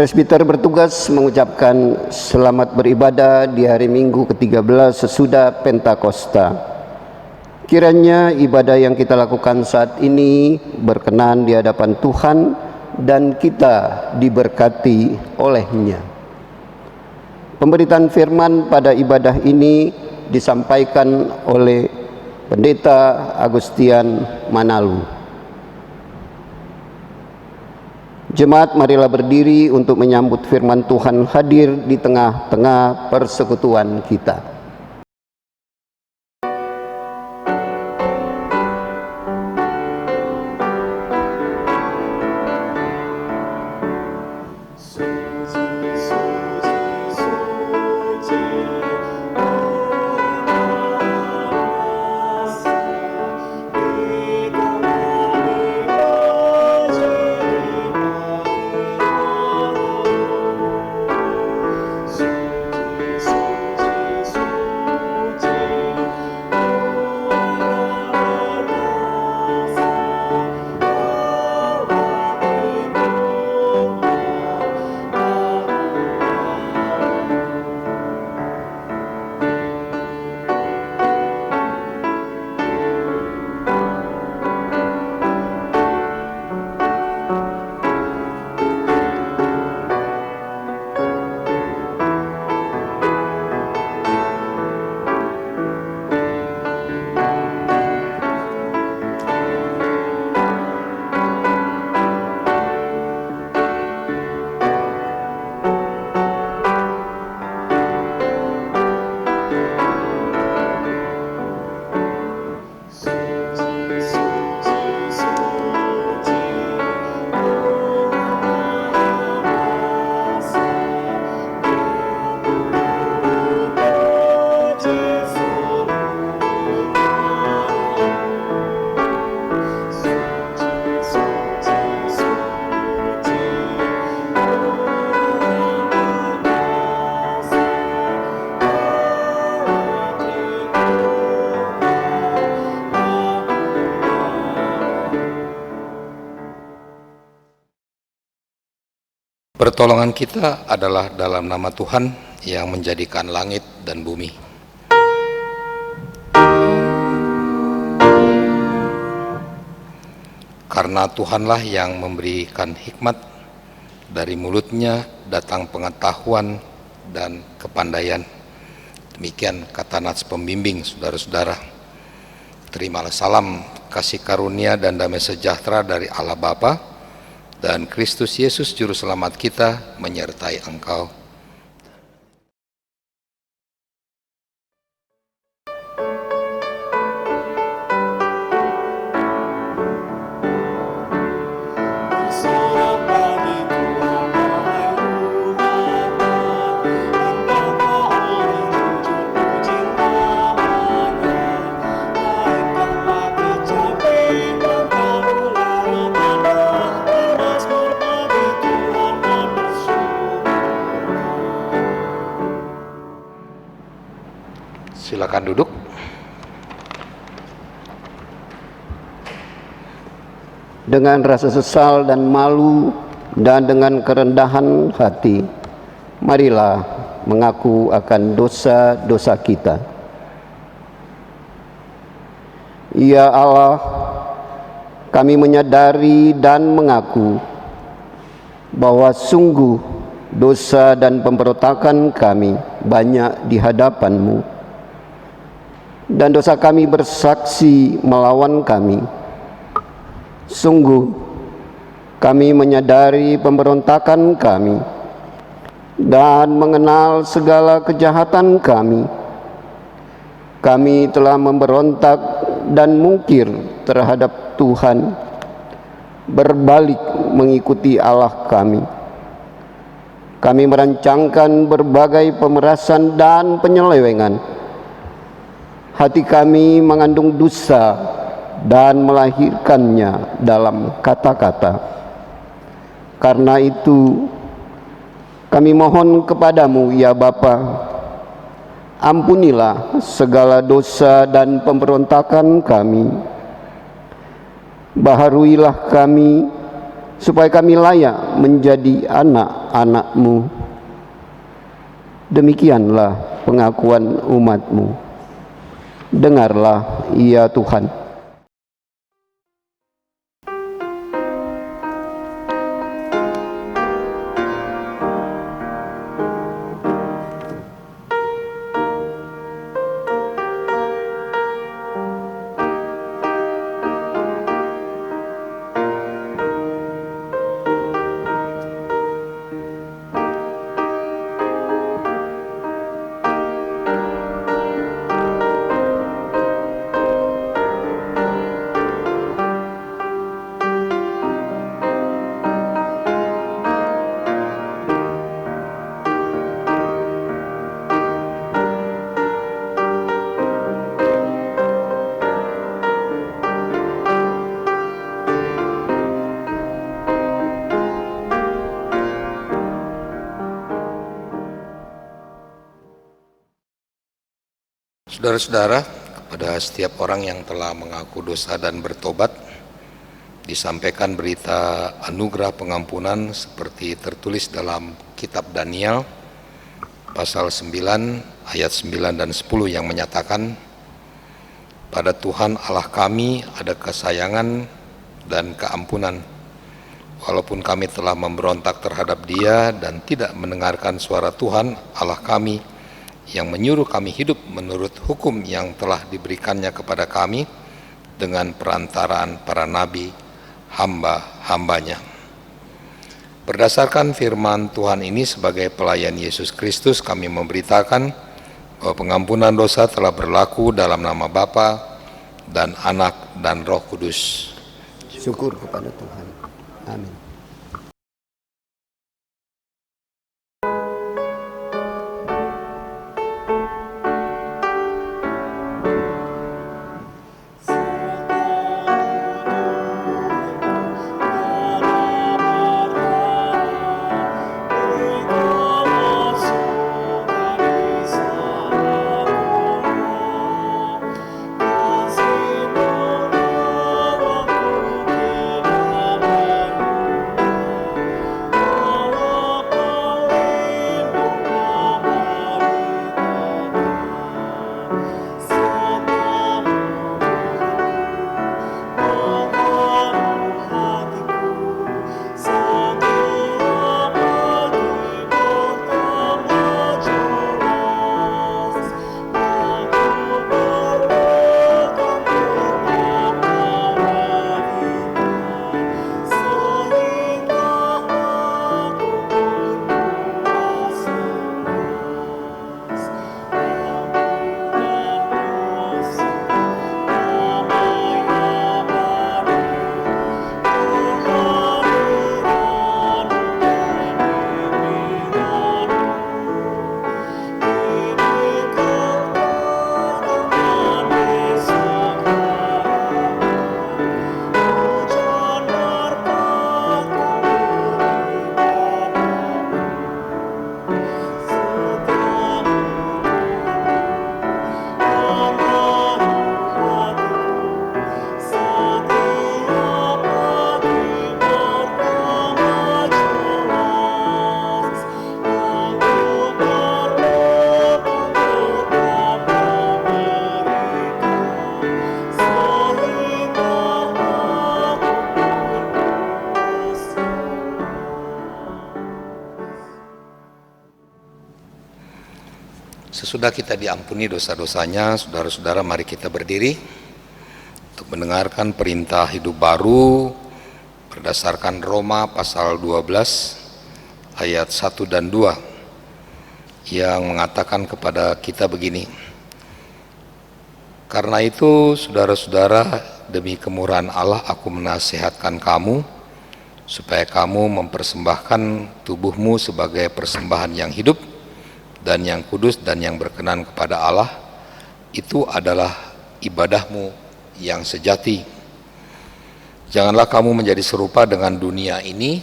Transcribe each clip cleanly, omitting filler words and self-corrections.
Presbiter bertugas mengucapkan selamat beribadah di hari Minggu ke-13 sesudah Pentakosta. Kiranya ibadah yang kita lakukan saat ini berkenan di hadapan Tuhan dan kita diberkati oleh-Nya. Pemberitaan firman pada ibadah ini disampaikan oleh Pendeta Agustian Manalu. Jemaat, marilah berdiri untuk menyambut firman Tuhan hadir di tengah-tengah persekutuan kita. Pertolongan kita adalah dalam nama Tuhan yang menjadikan langit dan bumi. Karena Tuhanlah yang memberikan hikmat, dari mulutnya datang pengetahuan dan kepandaian. Demikian kata Nats pembimbing, saudara-saudara. Terimalah salam, kasih karunia dan damai sejahtera dari Allah Bapa dan Kristus Yesus Juru Selamat kita menyertai engkau. Silakan duduk. Dengan rasa sesal dan malu dan dengan kerendahan hati, marilah mengaku akan dosa-dosa kita. Ya Allah, kami menyadari dan mengaku bahwa sungguh dosa dan pemberontakan kami banyak di hadapan-Mu. Dan dosa kami bersaksi melawan kami. Sungguh kami menyadari pemberontakan kami dan mengenal segala kejahatan kami. Kami telah memberontak dan mungkir terhadap Tuhan, berbalik mengikuti Allah kami. Kami merancangkan berbagai pemerasan dan penyelewengan. Hati kami mengandung dusta dan melahirkannya dalam kata-kata. Karena itu, kami mohon kepadamu, ya Bapa, ampunilah segala dosa dan pemberontakan kami. Baharuilah kami supaya kami layak menjadi anak anak-anak-Mu. Demikianlah pengakuan umat-Mu. Dengarlah, ya Tuhan. Saudara-saudara, kepada setiap orang yang telah mengaku dosa dan bertobat, disampaikan berita anugerah pengampunan seperti tertulis dalam kitab Daniel pasal 9 ayat 9 dan 10 yang menyatakan, pada Tuhan Allah kami ada kesayangan dan keampunan, walaupun kami telah memberontak terhadap Dia dan tidak mendengarkan suara Tuhan Allah kami yang menyuruh kami hidup menurut hukum yang telah diberikannya kepada kami dengan perantaraan para nabi hamba-hambanya. Berdasarkan firman Tuhan ini sebagai pelayan Yesus Kristus, kami memberitakan bahwa pengampunan dosa telah berlaku dalam nama Bapa dan Anak dan Roh Kudus. Syukur kepada Tuhan. Amin. Sesudah kita diampuni dosa-dosanya, saudara-saudara, mari kita berdiri untuk mendengarkan perintah hidup baru berdasarkan Roma pasal 12 ayat 1 dan 2 yang mengatakan kepada kita begini. Karena itu, saudara-saudara, demi kemurahan Allah aku menasihatkan kamu supaya kamu mempersembahkan tubuhmu sebagai persembahan yang hidup dan yang kudus dan yang berkenan kepada Allah. Itu adalah ibadahmu yang sejati. Janganlah kamu menjadi serupa dengan dunia ini,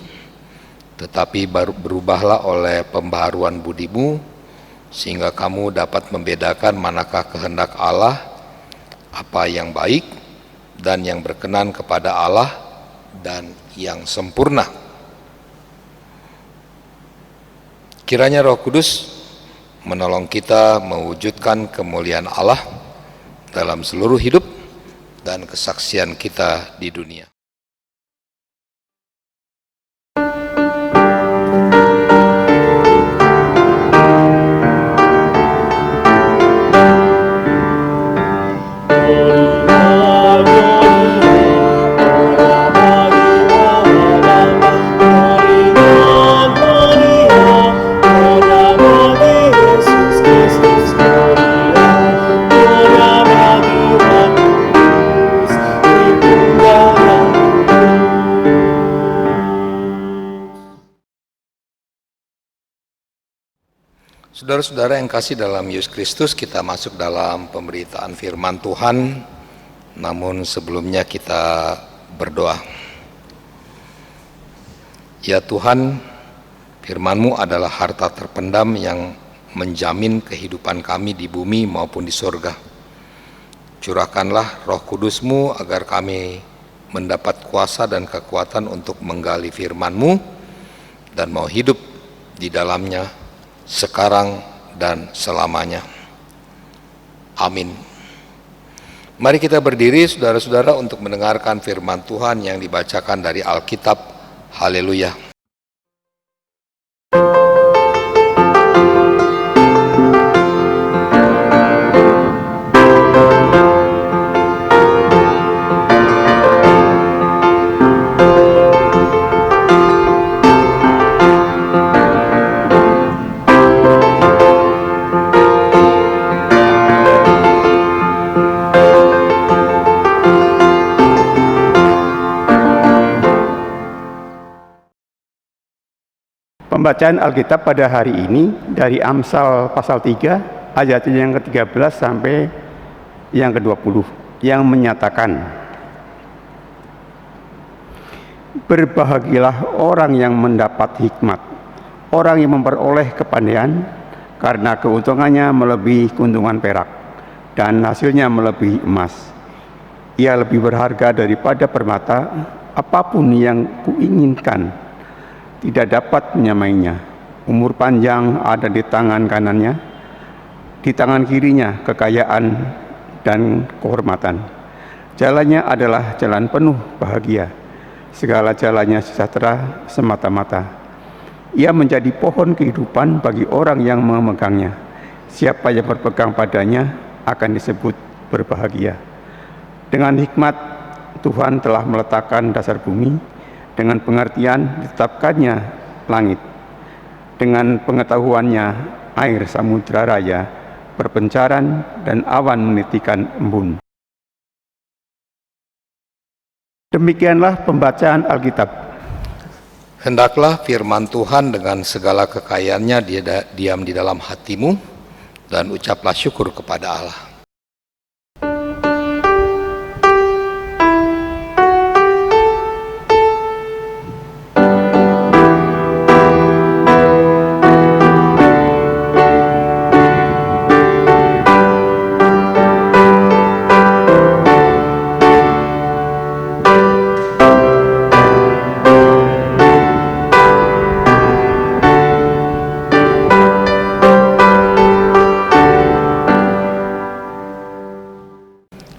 tetapi berubahlah oleh pembaharuan budimu, sehingga kamu dapat membedakan manakah kehendak Allah, apa yang baik dan yang berkenan kepada Allah dan yang sempurna. Kiranya Roh Kudus menolong kita mewujudkan kemuliaan Allah dalam seluruh hidup dan kesaksian kita di dunia. Saudara-saudara yang kasih dalam Yesus Kristus, kita masuk dalam pemberitaan firman Tuhan. Namun sebelumnya kita berdoa. Ya Tuhan, firman-Mu adalah harta terpendam yang menjamin kehidupan kami di bumi maupun di surga. Curahkanlah Roh Kudus-Mu agar kami mendapat kuasa dan kekuatan untuk menggali firman-Mu dan mau hidup di dalamnya sekarang dan selamanya. Amin. Mari kita berdiri saudara-saudara untuk mendengarkan firman Tuhan yang dibacakan dari Alkitab. Haleluya. Pembacaan Alkitab pada hari ini dari Amsal pasal 3 ayat yang ke-13 sampai yang ke-20 yang menyatakan, berbahagialah orang yang mendapat hikmat, orang yang memperoleh kepandaian, karena keuntungannya melebihi keuntungan perak dan hasilnya melebihi emas. Ia lebih berharga daripada permata, apapun yang kuinginkan tidak dapat menyamainya. Umur panjang ada di tangan kanannya, di tangan kirinya kekayaan dan kehormatan. Jalannya adalah jalan penuh bahagia, segala jalannya sejahtera semata-mata. Ia menjadi pohon kehidupan bagi orang yang memegangnya. Siapa yang berpegang padanya akan disebut berbahagia. Dengan hikmat Tuhan telah meletakkan dasar bumi, dengan pengertian ditetapkannya langit, dengan pengetahuannya air samudra raya berpencaran dan awan menitikan embun. Demikianlah pembacaan Alkitab. Hendaklah firman Tuhan dengan segala kekayaannya diam di dalam hatimu, dan ucaplah syukur kepada Allah.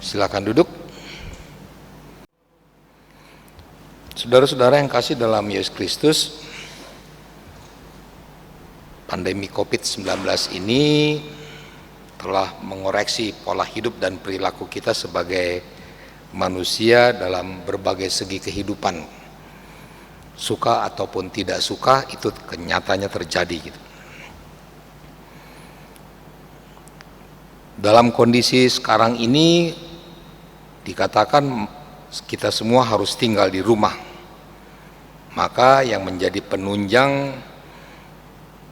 Silakan duduk. Saudara-saudara yang kasih dalam Yesus Kristus, pandemi COVID-19 ini telah mengoreksi pola hidup dan perilaku kita sebagai manusia dalam berbagai segi kehidupan. Suka ataupun tidak suka, itu kenyataannya terjadi gitu. Dalam kondisi sekarang ini dikatakan kita semua harus tinggal di rumah. Maka yang menjadi penunjang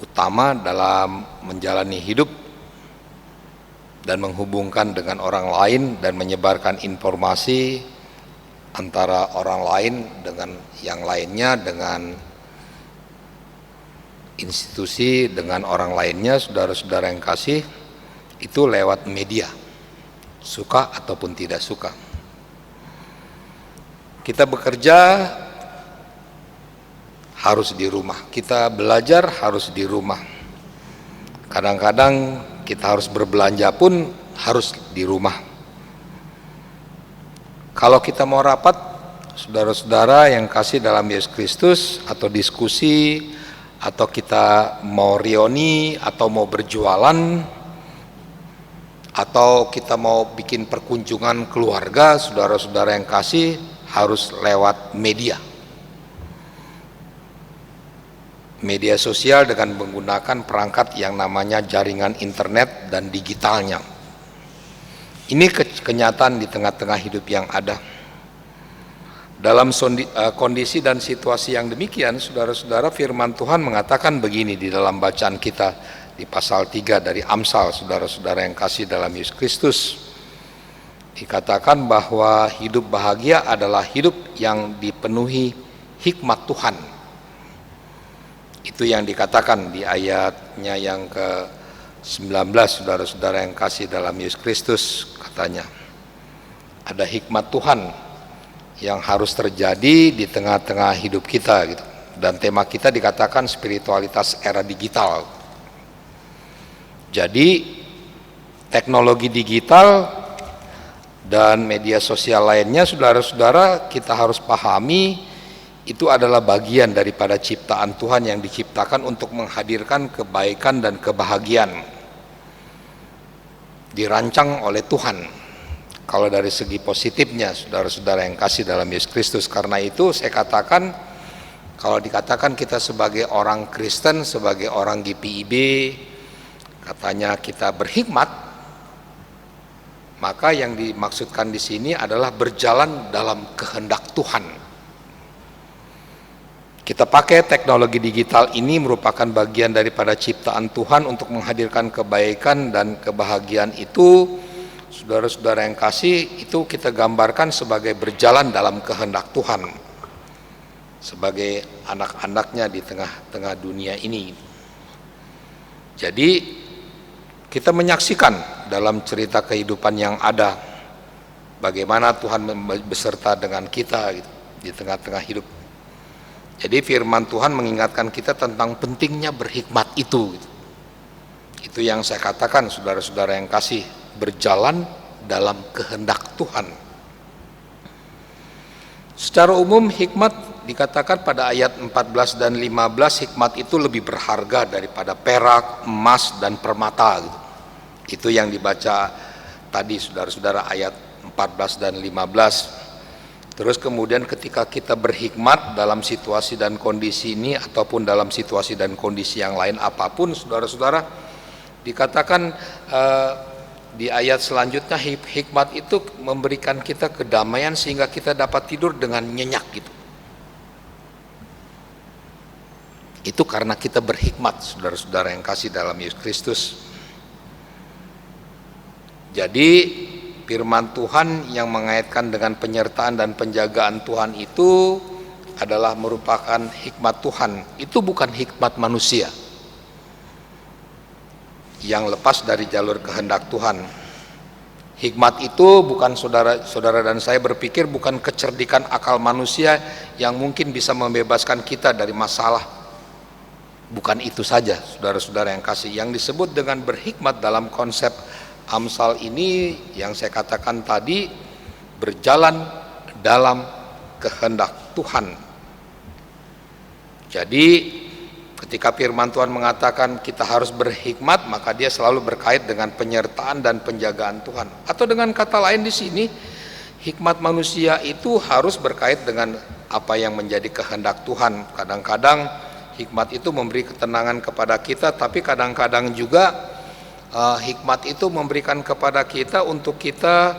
utama dalam menjalani hidup dan menghubungkan dengan orang lain dan menyebarkan informasi antara orang lain dengan yang lainnya, dengan institusi, dengan orang lainnya, saudara-saudara yang kasih, itu lewat media, suka ataupun tidak suka. Kita bekerja harus di rumah. Kita belajar harus di rumah. Kadang-kadang kita harus berbelanja pun harus di rumah. Kalau kita mau rapat, saudara-saudara yang kasih dalam Yesus Kristus, atau diskusi, atau kita mau reuni, atau mau berjualan, atau kita mau bikin perkunjungan keluarga, saudara-saudara yang kasih, harus lewat media sosial dengan menggunakan perangkat yang namanya jaringan internet dan digitalnya. Ini kenyataan di tengah-tengah hidup yang ada. Dalam kondisi dan situasi yang demikian, saudara-saudara, firman Tuhan mengatakan begini di dalam bacaan kita di pasal 3 dari Amsal, saudara-saudara yang kasih dalam Yesus Kristus. Dikatakan bahwa hidup bahagia adalah hidup yang dipenuhi hikmat Tuhan. Itu yang dikatakan di ayatnya yang ke-19, saudara-saudara yang kasih dalam Yesus Kristus, katanya ada hikmat Tuhan yang harus terjadi di tengah-tengah hidup kita gitu. Dan tema kita dikatakan spiritualitas era digital. Jadi teknologi digital dan media sosial lainnya, saudara-saudara, kita harus pahami itu adalah bagian daripada ciptaan Tuhan yang diciptakan untuk menghadirkan kebaikan dan kebahagiaan. Dirancang oleh Tuhan. Kalau dari segi positifnya, saudara-saudara yang kasih dalam Yesus Kristus, karena itu saya katakan, kalau dikatakan kita sebagai orang Kristen, sebagai orang GPIB, katanya kita berhikmat, maka yang dimaksudkan di sini adalah berjalan dalam kehendak Tuhan. Kita pakai teknologi digital ini merupakan bagian daripada ciptaan Tuhan untuk menghadirkan kebaikan dan kebahagiaan itu. Saudara-saudara yang kasih, itu kita gambarkan sebagai berjalan dalam kehendak Tuhan, sebagai anak-anaknya di tengah-tengah dunia ini. Jadi kita menyaksikan dalam cerita kehidupan yang ada bagaimana Tuhan beserta dengan kita gitu, di tengah-tengah hidup. Jadi firman Tuhan mengingatkan kita tentang pentingnya berhikmat itu gitu. Itu yang saya katakan, saudara-saudara yang kasih, berjalan dalam kehendak Tuhan. Secara umum hikmat dikatakan pada ayat 14 dan 15, hikmat itu lebih berharga daripada perak, emas, dan permata gitu. Itu yang dibaca tadi, saudara-saudara, ayat 14 dan 15. Terus kemudian ketika kita berhikmat dalam situasi dan kondisi ini, ataupun dalam situasi dan kondisi yang lain apapun, saudara-saudara, dikatakan di ayat selanjutnya, hikmat itu memberikan kita kedamaian sehingga kita dapat tidur dengan nyenyak gitu. Itu karena kita berhikmat, saudara-saudara yang kasih dalam Yesus Kristus. Jadi firman Tuhan yang mengaitkan dengan penyertaan dan penjagaan Tuhan itu adalah merupakan hikmat Tuhan. Itu bukan hikmat manusia yang lepas dari jalur kehendak Tuhan. Hikmat itu bukan, saudara dan saya berpikir, bukan kecerdikan akal manusia yang mungkin bisa membebaskan kita dari masalah. Bukan itu saja, saudara-saudara yang kasih. Yang disebut dengan berhikmat dalam konsep Amsal ini yang saya katakan tadi, berjalan dalam kehendak Tuhan. Jadi ketika firman Tuhan mengatakan kita harus berhikmat, maka dia selalu berkait dengan penyertaan dan penjagaan Tuhan. Atau dengan kata lain di sini, hikmat manusia itu harus berkait dengan apa yang menjadi kehendak Tuhan. Kadang-kadang hikmat itu memberi ketenangan kepada kita, tapi kadang-kadang juga hikmat itu memberikan kepada kita untuk kita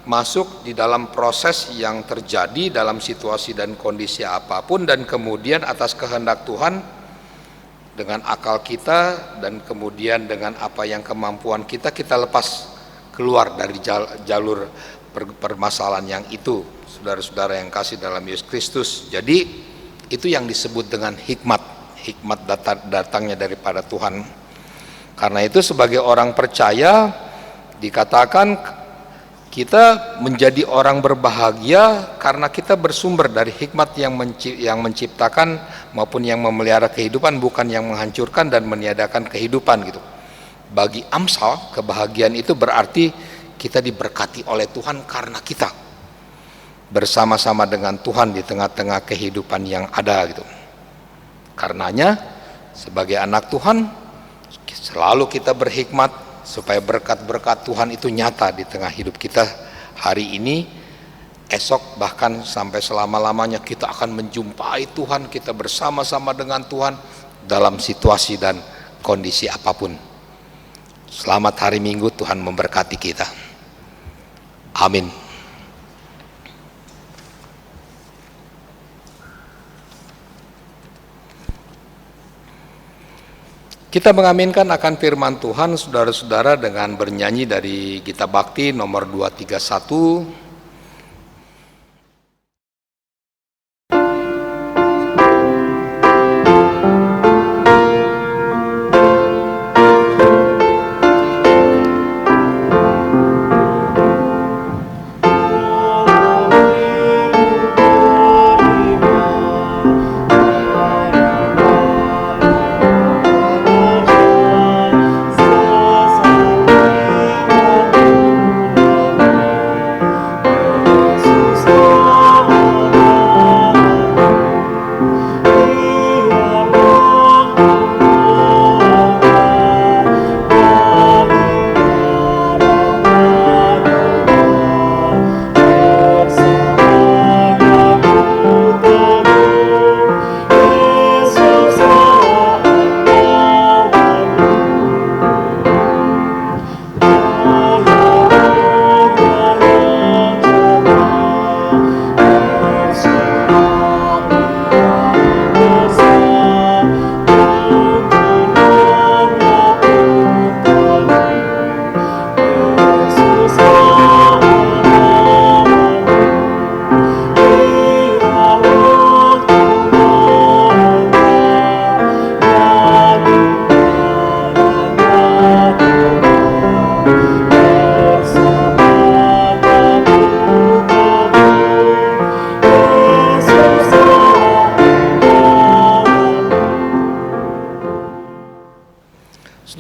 masuk di dalam proses yang terjadi dalam situasi dan kondisi apapun, dan kemudian atas kehendak Tuhan dengan akal kita dan kemudian dengan apa yang kemampuan kita, kita lepas keluar dari jalur permasalahan yang itu, saudara-saudara yang kasih dalam Yesus Kristus. Jadi itu yang disebut dengan hikmat datangnya daripada Tuhan. Karena itu sebagai orang percaya dikatakan Kita menjadi orang berbahagia karena kita bersumber dari hikmat yang menciptakan maupun yang memelihara kehidupan, bukan yang menghancurkan dan meniadakan kehidupan gitu. Bagi Amsal, kebahagiaan itu berarti kita diberkati oleh Tuhan karena kita bersama-sama dengan Tuhan di tengah-tengah kehidupan yang ada gitu. Karenanya sebagai anak Tuhan selalu kita berhikmat supaya berkat-berkat Tuhan itu nyata di tengah hidup kita hari ini, esok, bahkan sampai selama-lamanya kita akan menjumpai Tuhan, kita bersama-sama dengan Tuhan dalam situasi dan kondisi apapun. Selamat hari Minggu, Tuhan memberkati kita. Amin. Kita mengaminkan akan firman Tuhan, saudara-saudara, dengan bernyanyi dari Gita Bakti nomor 231.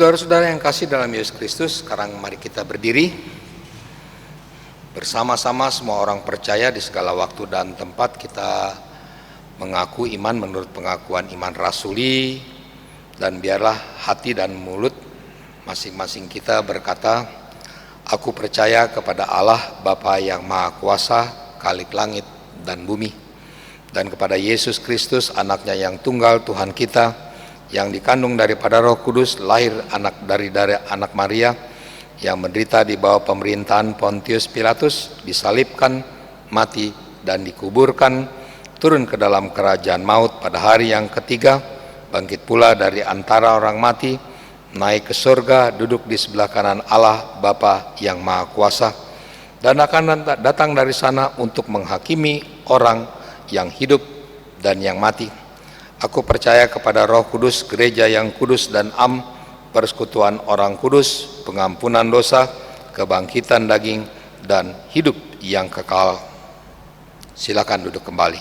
Saudara-saudara yang kasih dalam Yesus Kristus, sekarang mari kita berdiri bersama-sama semua orang percaya di segala waktu dan tempat. Kita mengaku iman menurut pengakuan iman rasuli, dan biarlah hati dan mulut masing-masing kita berkata, aku percaya kepada Allah Bapa yang Maha Kuasa, Khalik langit dan bumi, dan kepada Yesus Kristus anaknya yang tunggal Tuhan kita, yang dikandung daripada Roh Kudus, lahir dari anak Maria, yang menderita di bawah pemerintahan Pontius Pilatus, disalibkan, mati dan dikuburkan, turun ke dalam kerajaan maut pada hari yang ketiga, bangkit pula dari antara orang mati, naik ke surga, duduk di sebelah kanan Allah Bapa yang Maha Kuasa, dan akan datang dari sana untuk menghakimi orang yang hidup dan yang mati. Aku percaya kepada Roh Kudus, gereja yang kudus dan persekutuan orang kudus, pengampunan dosa, kebangkitan daging, dan hidup yang kekal. Silakan duduk kembali.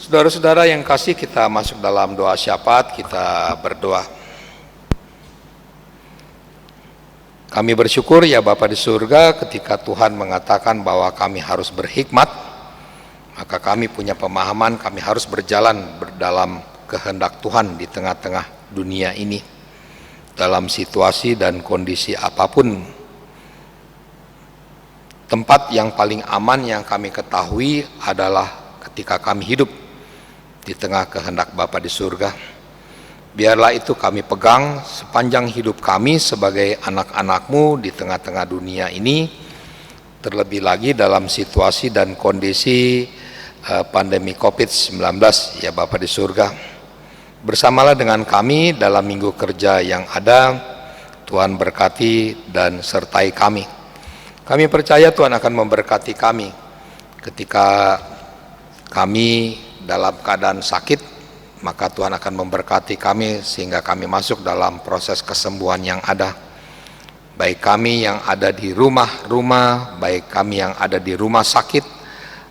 Saudara-saudara yang kasih, kita masuk dalam doa syafaat, kita berdoa. Kami bersyukur ya Bapa di surga, ketika Tuhan mengatakan bahwa kami harus berhikmat, maka kami punya pemahaman kami harus berjalan dalam kehendak Tuhan di tengah-tengah dunia ini, dalam situasi dan kondisi apapun. Tempat yang paling aman yang kami ketahui adalah ketika kami hidup di tengah kehendak Bapa di surga. Biarlah itu kami pegang sepanjang hidup kami sebagai anak-anak-Mu di tengah-tengah dunia ini, terlebih lagi dalam situasi dan kondisi pandemi COVID-19 ya Bapa di surga. Bersamalah dengan kami dalam minggu kerja yang ada. Tuhan berkati dan sertai kami. Kami percaya Tuhan akan memberkati kami ketika kami dalam keadaan sakit, maka Tuhan akan memberkati kami sehingga kami masuk dalam proses kesembuhan yang ada. baik kami yang ada di rumah-rumah, baik kami yang ada di rumah sakit,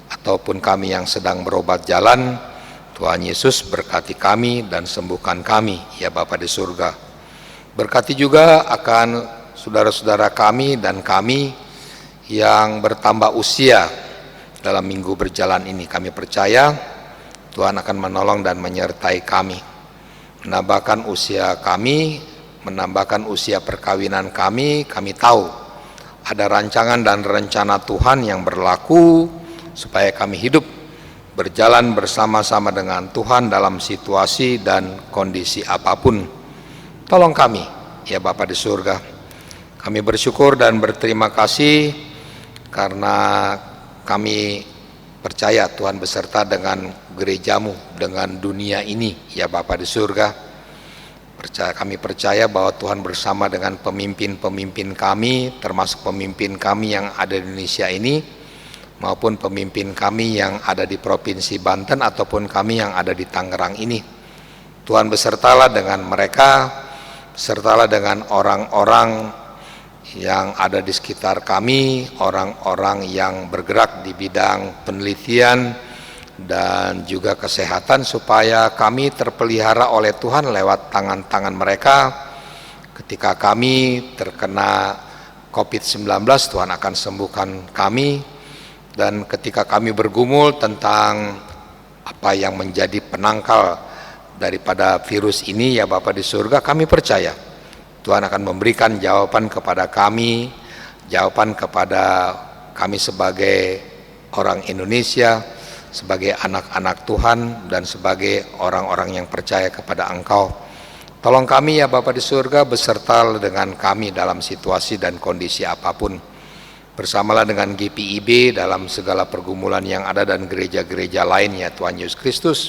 ataupun kami yang sedang berobat jalan. Tuhan Yesus berkati kami dan sembuhkan kami, ya Bapa di surga. Berkati juga akan saudara-saudara kami dan kami yang bertambah usia dalam minggu berjalan ini. Kami percaya Tuhan akan menolong dan menyertai kami, menambahkan usia kami, menambahkan usia perkawinan kami. Kami tahu ada rancangan dan rencana Tuhan yang berlaku supaya kami hidup berjalan bersama-sama dengan Tuhan dalam situasi dan kondisi apapun. Tolong kami, ya Bapa di surga. Kami bersyukur dan berterima kasih karena kami percaya Tuhan beserta dengan gerejamu, dengan dunia ini, ya Bapa di surga. Kami percaya bahwa Tuhan bersama dengan pemimpin-pemimpin kami, termasuk pemimpin kami yang ada di Indonesia ini, maupun pemimpin kami yang ada di Provinsi Banten ataupun kami yang ada di Tangerang ini. Tuhan besertalah dengan mereka, besertalah dengan orang-orang yang ada di sekitar kami, orang-orang yang bergerak di bidang penelitian dan juga kesehatan, supaya kami terpelihara oleh Tuhan lewat tangan-tangan mereka. Ketika kami terkena COVID-19, Tuhan akan sembuhkan kami. Dan ketika kami bergumul tentang apa yang menjadi penangkal daripada virus ini, ya Bapa di surga, kami percaya Tuhan akan memberikan jawaban kepada kami, jawaban kepada kami sebagai orang Indonesia, sebagai anak-anak Tuhan, dan sebagai orang-orang yang percaya kepada Engkau. Tolong kami, ya Bapa di surga, beserta dengan kami dalam situasi dan kondisi apapun. Bersamalah dengan GPIB dalam segala pergumulan yang ada dan gereja-gereja lain, ya Tuhan Yesus Kristus.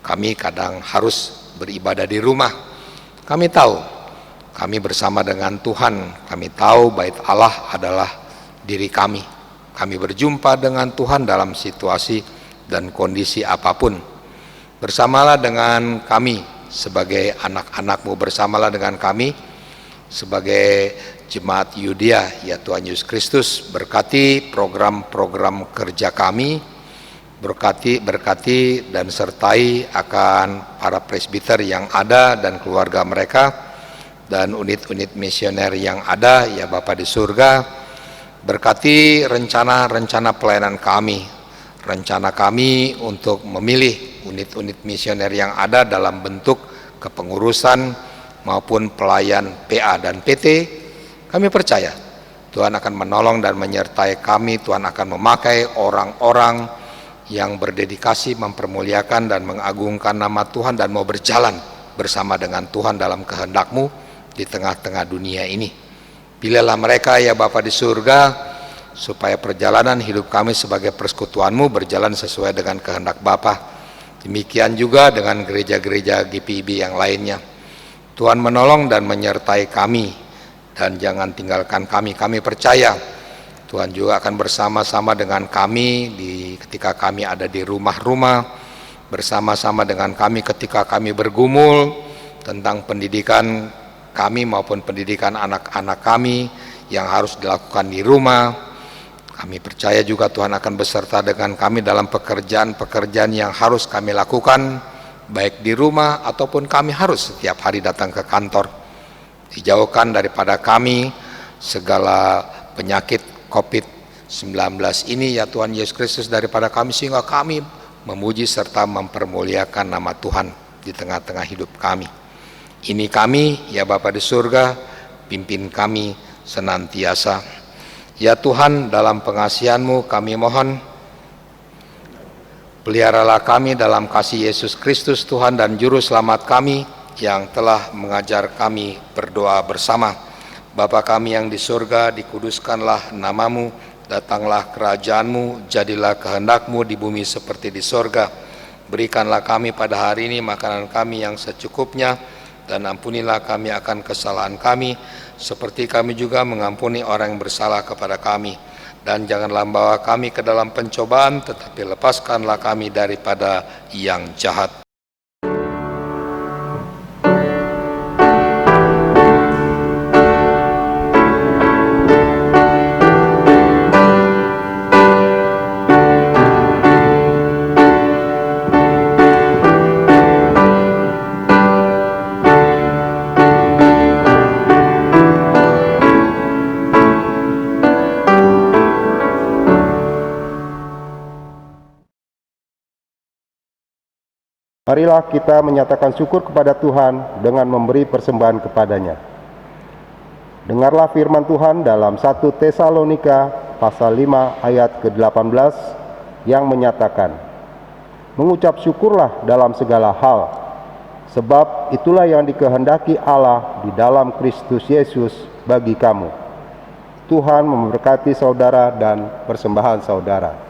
Kami kadang harus beribadah di rumah. Kami tahu, kami bersama dengan Tuhan. Kami tahu bait Allah adalah diri kami. Kami berjumpa dengan Tuhan dalam situasi dan kondisi apapun. Bersamalah dengan kami sebagai anak-anak-Mu, bersamalah dengan kami sebagai Jemaat Yudea, ya Tuhan Yesus Kristus. Berkati program-program kerja kami, berkati dan sertai akan para presbiter yang ada dan keluarga mereka, dan unit-unit misioner yang ada, ya Bapa di surga. Berkati rencana-rencana pelayanan kami, rencana kami untuk memilih unit-unit misioner yang ada dalam bentuk kepengurusan maupun pelayan PA dan PT. Kami percaya Tuhan akan menolong dan menyertai kami. Tuhan akan memakai orang-orang yang berdedikasi mempermuliakan dan mengagungkan nama Tuhan dan mau berjalan bersama dengan Tuhan dalam kehendak-Mu di tengah-tengah dunia ini. Pilihlah mereka, ya Bapa di surga, supaya perjalanan hidup kami sebagai persekutuan-Mu berjalan sesuai dengan kehendak Bapa. Demikian juga dengan gereja-gereja GPIB yang lainnya. Tuhan menolong dan menyertai kami, dan jangan tinggalkan kami. Kami percaya Tuhan juga akan bersama-sama dengan kami ketika kami ada di rumah-rumah, bersama-sama dengan kami ketika kami bergumul tentang pendidikan kami maupun pendidikan anak-anak kami yang harus dilakukan di rumah. Kami percaya juga Tuhan akan beserta dengan kami dalam pekerjaan-pekerjaan yang harus kami lakukan, baik di rumah ataupun kami harus setiap hari datang ke kantor. Dijauhkan daripada kami segala penyakit COVID-19 ini, ya Tuhan Yesus Kristus, daripada kami, sehingga kami memuji serta mempermuliakan nama Tuhan di tengah-tengah hidup kami. Ini kami, ya Bapa di surga, pimpin kami senantiasa. Ya Tuhan, dalam pengasihan-Mu kami mohon, peliharalah kami dalam kasih Yesus Kristus Tuhan dan Juru Selamat kami, yang telah mengajar kami berdoa bersama. Bapa kami yang di surga, dikuduskanlah nama-Mu, datanglah kerajaan-Mu, jadilah kehendak-Mu di bumi seperti di surga. Berikanlah kami pada hari ini makanan kami yang secukupnya, dan ampunilah kami akan kesalahan kami, seperti kami juga mengampuni orang yang bersalah kepada kami. Dan janganlah membawa kami ke dalam pencobaan, tetapi lepaskanlah kami daripada yang jahat. Marilah kita menyatakan syukur kepada Tuhan dengan memberi persembahan kepadanya. Dengarlah firman Tuhan dalam 1 Tesalonika pasal 5 ayat ke-18 yang menyatakan, mengucap syukurlah dalam segala hal, sebab itulah yang dikehendaki Allah di dalam Kristus Yesus bagi kamu. Tuhan memberkati saudara dan persembahan saudara.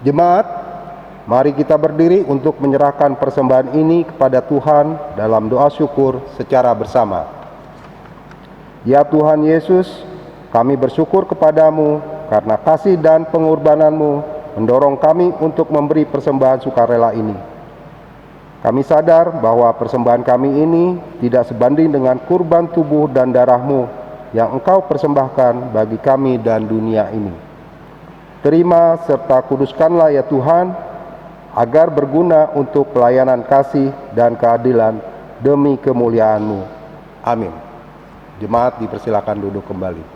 Jemaat, mari kita berdiri untuk menyerahkan persembahan ini kepada Tuhan dalam doa syukur secara bersama. Ya Tuhan Yesus, kami bersyukur kepadamu karena kasih dan pengorbananmu mendorong kami untuk memberi persembahan sukarela ini. Kami sadar bahwa persembahan kami ini tidak sebanding dengan kurban tubuh dan darahmu yang Engkau persembahkan bagi kami dan dunia ini. Terima serta kuduskanlah ya Tuhan, agar berguna untuk pelayanan kasih dan keadilan demi kemuliaan-Mu. Amin. Jemaat dipersilakan duduk kembali.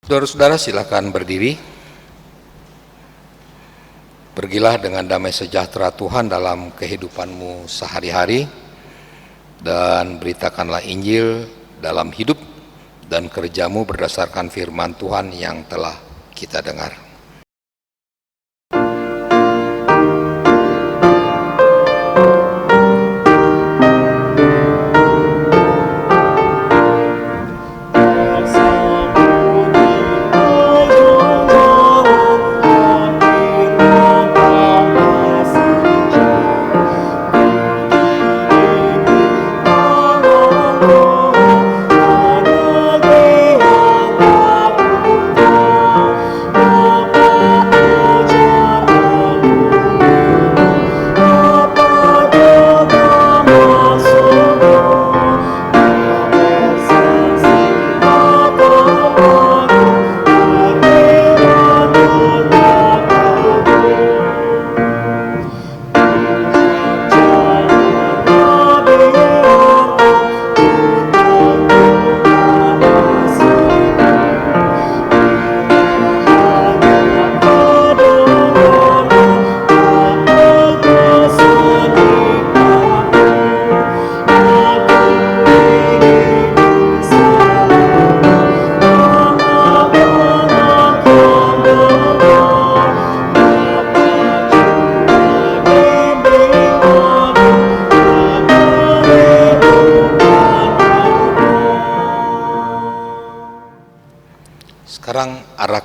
Saudara-saudara, silakan berdiri. Pergilah dengan damai sejahtera Tuhan dalam kehidupanmu sehari-hari, dan beritakanlah Injil dalam hidup dan kerjamu berdasarkan firman Tuhan yang telah kita dengar.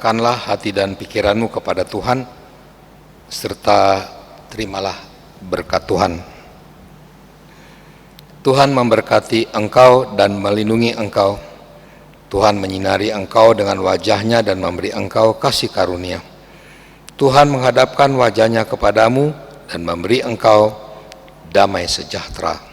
arahkanlah hati dan pikiranmu kepada Tuhan, serta terimalah berkat Tuhan. Tuhan memberkati engkau dan melindungi engkau. Tuhan menyinari engkau dengan wajah-Nya dan memberi engkau kasih karunia. Tuhan menghadapkan wajah-Nya kepadamu dan memberi engkau damai sejahtera.